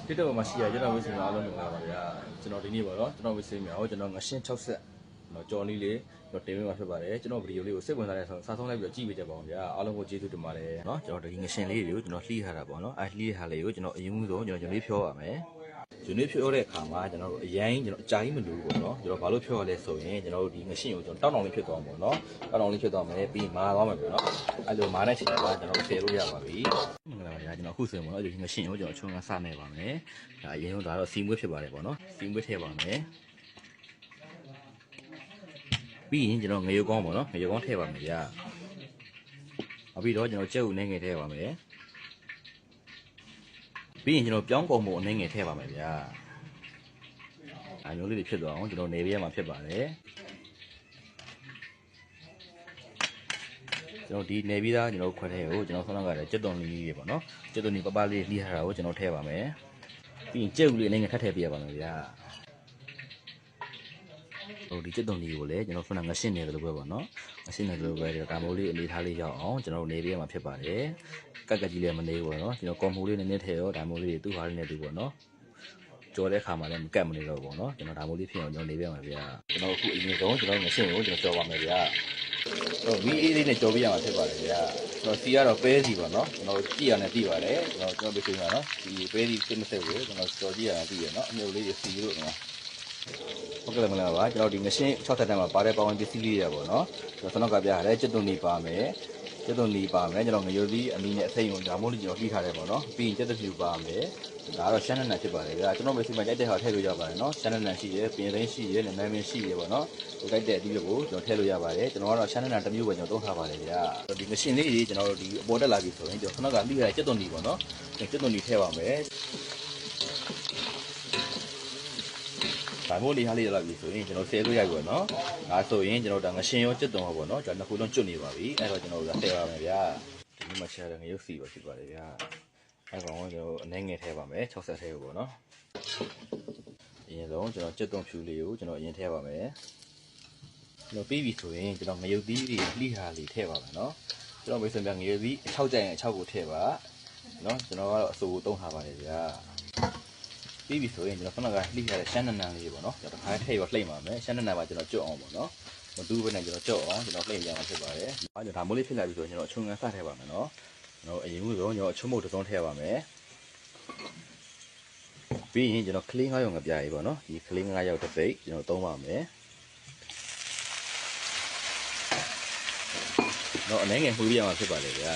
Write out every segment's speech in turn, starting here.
တိတော့မရှိရကျွန်တော်ဝိစင်အားလုံးမြင်လာပါဗျာကျွန်တော်ဒီနေ့ပေါ့နော်ကျွန်တော်ဝိစင်မြောက်ကျွန်တော်ငရှင်း6ဆက်နော်ကြော်လေးလေးတော့တင်ပေးမှာဖြစ်ပါတယ်ကျွန်တော်ဗီဒီယိုလေးကိုစိတ်ဝင်စားတဲ့ဆိုစားဆုံးလိုက်ပြီးတော့ကြည့်ပေးကြပါဦးဗျာအားလုံးကိုကျေးဇူးတင်ပါတယ်နော်ကျွန်တော်ဒီငရှင်းလေးတွေကိုကျွန်တော်လှီးထားတာပေါ့နော်လှီးထားလေးကိုကျွန်တော်အရင်ဆုံးကျွန်တော်ဖြောပါမယ်ဒီနေ့ဖြောတဲ့အခါမှာကျွန်တော်တို့အရင်ကျွန်တော်အကြိုင်းမလို့ပေါ့နော်ကျွန်တော်ဘာလို့ဖြောရလဲဆိုရင်ကျွန်တော်တို့ဒီငရှင်းကိုကျွန်တော်တောင်းတောင်းလေးဖြစ်သွားမှာပေါ့နော်တောင်းတောင်းလေးဖြစ်သွားမယ်ပြီးမာသွားမှာပေါ့နော်အဲ့လိုမာတဲ့ချိန်မှာကျွန်တော်ဆယ်လို့ရပါပြီမင်္ဂလာပါဗျာကျွန်တော်အခုဆိုရင်ပေါ့နော်ဒီငရှင်းကိုကျွန်တော်ချုံကစနေပါမယ်ဒါအရင်ဆုံးဒါတော့စီမွေးဖြစ်ပါတယ်ပေါ့နော်စီမွေးထည့်ပါမယ်ပြီးရင်ကျွန်တော်ငရုတ်ကောင်းပေါ့နော်ငရုတ်ကောင်းထည့်ပါမယ်ဗျာနောက်ပြီးတော့ကျွန်တော်ကြက်ဥနဲ့ငယ်ထည့်ပါမယ်ပြီးရင်ကျွန်တော်ပြောင်းကုန်မှုအနှဲငယ်ထည့်ပါမယ်ဗျာအမျိုးလေးတွေဖြစ်သွားအောင်ကျွန်တော်နေပြရမှာဖြစ်ပါတယ်ကျွန်တော်ဒီနေပြီးသားကျွန်တော်ခွက်ထဲကိုကျွန်တော်ဆောင်းလောက်ကကြက်သွန်လေးတွေပေါ့နော်ကြက်သွန်ဒီပပလေးလှီးထားတာကိုကျွန်တော်ထည့်ပါမယ်ပြီးရင်ကြက်ဥလေးအနှဲငယ်ထပ်ထည့်ပေးရပါမယ်ဗျာဟိုဒီကြက်သွန်လေးကိုလည်းကျွန်တော်ခုနငရှင်းနေတယ်လို့ပဲပေါ့နော်ငရှင်းနေတယ်လို့ပဲဒါမိုးလေးအနေထားလေးရောက်အောင်ကျွန်တော်နေပြရမှာဖြစ်ပါတယ်ကက်ကက်ကြီးလည်းမနေဘူးပေါ့နော်ကျွန်တော်ကော်မိုးလေးနည်းနည်းထည့်ရောဒါမိုးလေးသူ့ဟာလေးနဲ့တူပေါ့နော်ကြော်တဲ့ခါမှာလည်းမကတ်မနေတော့ဘူးပေါ့နော်ကျွန်တော်ဒါမိုးလေးဖြစ်အောင်ကျွန်တော်နေပြရမှာဗျာကျွန်တော်အခုအရင်ဆုံးကျွန်တော်ငရှင်းကိုကျွန်တော်ကြော်ပါမယ်ဗျာဗီအေးလေးနဲ့ကြော်ပြရမှာဖြစ်ပါတယ်ဗျာကျွန်တော်စီကတော့ပဲစီပေါ့နော်ကျွန်တော်ကြည့်ရနဲ့သိပါတယ်ကျွန်တော်ပြည့်စုံရနော်ဒီပဲစီစစ်မစစ်ကိုကျွန်တော်ကြော်ကြည့်ရတာသိရနော်အမျိုးလေးတွေစီလို့နော်ဟုတ်ကဲ့မလားပါကျွန်တော်ဒီငရှင်း6ထပ်တန်းမှာပါတဲ့ပေါင်းပစ္စည်းလေးတွေပေါ့နော်ကျွန်တော်ကပြရတယ်ကြက်သွန်နီပါမယ်ကြက်သွန်နီပါမယ်ကျွန်တော်ငရုတ်သီးအမီနဲ့အစိမ်းကိုဒါမို့လို့ကျွန်တော်လှီးထားတယ်ပေါ့နော်ပြီးရင်ကြက်သွန်ဖြူပါမယ်ဒါကတော့ရှမ်းနနဖြစ်ပါတယ်ဗျာကျွန်တော်မရှိမှကြိုက်တဲ့ဟာထည့်လို့ရပါတယ်နော်ရှမ်းနနရှိရယ်ပြင်သိန်းရှိရယ်နမင်းရှိရယ်ပေါ့နော်ဒီကြိုက်တဲ့အသီးတွေကိုကျွန်တော်ထည့်လို့ရပါတယ်ကျွန်တော်ကတော့ရှမ်းနနတစ်မျိုးပဲကျွန်တော်သုံးထားပါတယ်ဗျာဒီငရှင်းလေးကြီးကျွန်တော်တို့ဒီအပေါ်တက်လာပြီဆိုရင်ကျွန်တော်ခဏကလှီးရတဲ့ကြက်သွန်နီပေါ့နော်ကြက်သွန်နီထည့်ပါမယ်ဒါမို့လေးဟာလေးလာပြီဆိုရင်ကျွန်တော်ဆဲလို့ရပြီပေါ့နော်ဒါဆိုရင်ကျွန်တော်ဒါငရှင်းရောကြက်သွန်ရောပေါ့နော်ကျွန်တော်နှစ်ခုလုံးကျွတ်နေပါပြီအဲ့တော့ကျွန်တော်တို့ဆဲပါမယ်ဗျာဒီမှာရှာတဲ့ငရုတ်စီပါဖြစ်ပါတယ်ဗျာအဲ့ကောင်ကျွန်တော်အနှဲငယ်ထည့်ပါမယ်60ထဲကိုပေါ့နော်အရင်ဆုံးကျွန်တော်ကြက်သွန်ဖြူလေးကိုကျွန်တော်အရင်ထည့်ပါမယ်ကျွန်တော်ပြီးပြီဆိုရင်ကျွန်တော်ငရုတ်သီးတွေလှိဟာလေးထည့်ပါမယ်နော်ကျွန်တော်မိတ်ဆွေများငရုတ်သီးအ6ကြိုင်အ6ကိုထည့်ပါနော်ကျွန်တော်ကတော့အစိုးကိုသုံးထားပါတယ်ဗျာပြီးပြီဆိုရင်ကျွန်တော်ခဏကလှိထားတဲ့ရှမ်းနနန်လေးပေါ့နော်ကျွန်တော်တစ်ခါထည့်ရောလှိမ့်ပါမယ်ရှမ်းနနန်ပါကျွန်တော်ကြွတ်အောင်ပေါ့နော်မတူးဘဲနဲ့ကျွန်တော်ကြွတ်အောင်ကျွန်တော်လှိမ့်ကြအောင်ဖြစ်ပါတယ်အားကြောင့်ဒါမိုးလေးဖြစ်လာပြီဆိုရင်ကျွန်တော်အချုံငန်းစထည့်ပါမယ်နော်ကျွန်တော်အရင်ကဆိုကျွန်တော်အချုံမုတ်တစ်စုံထည့်ပါမယ်ပြီးရင်ကျွန်တော်ကလေး9ရောင်ငပြားကြီးပေါ့နော်ဒီကလေး9ရောင်တစ်ပိတ်ကျွန်တော်သုံးပါမယ်တော့အနှဲငယ်မှုပြရမှာဖြစ်ပါလေဗျာ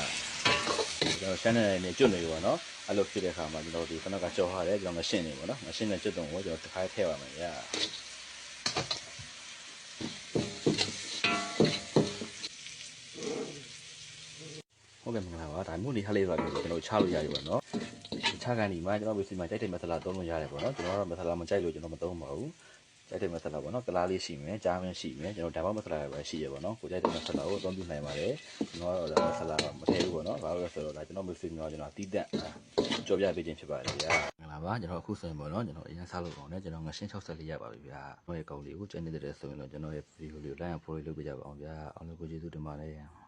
ကျွန်တော်ရှမ်းနယ်နဲ့ကျွတ်နေပြီပေါ့နော်အဲ့လိုဖြစ်တဲ့အခါမှာကျွန်တော်ဒီခဏကကြော်ထားတယ်ကျွန်တော်ငရှင်းနေပေါ့နော်ငရှင်းနဲ့ကျွတ်တုံကိုကျွန်တော်တစ်ခါထည့်ပါမယ်ဗျာဟုတ်ကဲ့မင်္ဂလာပါဒါမျိုးလေးဟာလေးပါကျွန်တော်ချလို့ရပြီပေါ့နော်ချကန်ဒီမှာကျွန်တော်ဝေစီမှာကြိုက်တဲ့မဆလာသုံးလို့ရတယ်ပေါ့နော်ကျွန်တော်ကတော့မဆလာမကြိုက်လို့ကျွန်တော်မသုံးပါဘူးကြိုက်တဲ့မဆလာပေါ့နော်ကလားလေးရှိမယ်ကြားမင်းရှိမယ်ကျွန်တော်ဓာတ်ပေါင်းမဆလာပဲရှိရပေါ့နော်ကိုကြိုက်တဲ့မဆလာကိုအသုံးပြုနိုင်ပါတယ်ကျွန်တော်ကတော့မဆလာမထည့်ဘူးပေါ့နော်ဘာလို့လဲဆိုတော့ဒါကျွန်တော်ဝေစီမှာကျွန်တော်တီးတက်ကြော်ပြပေးခြင်းဖြစ်ပါတယ်ဗျာမင်္ဂလာပါကျွန်တော်အခုဆိုရင်ပေါ့နော်ကျွန်တော်အရင်စားလို့အောင်ねကျွန်တော်ငရှင်း60လေးရပါပြီဗျာကျွန်တော်ရဲ့ကောင်လေးကိုကြိုက်နေတဲ့ဆိုရင်တော့ကျွန်တော်ရဲ့ဗီဒီယိုလေးကို like and follow လုပ်ပေးကြပါအောင်ဗျာအားလုံးကိုကျေးဇူးတင်ပါတယ်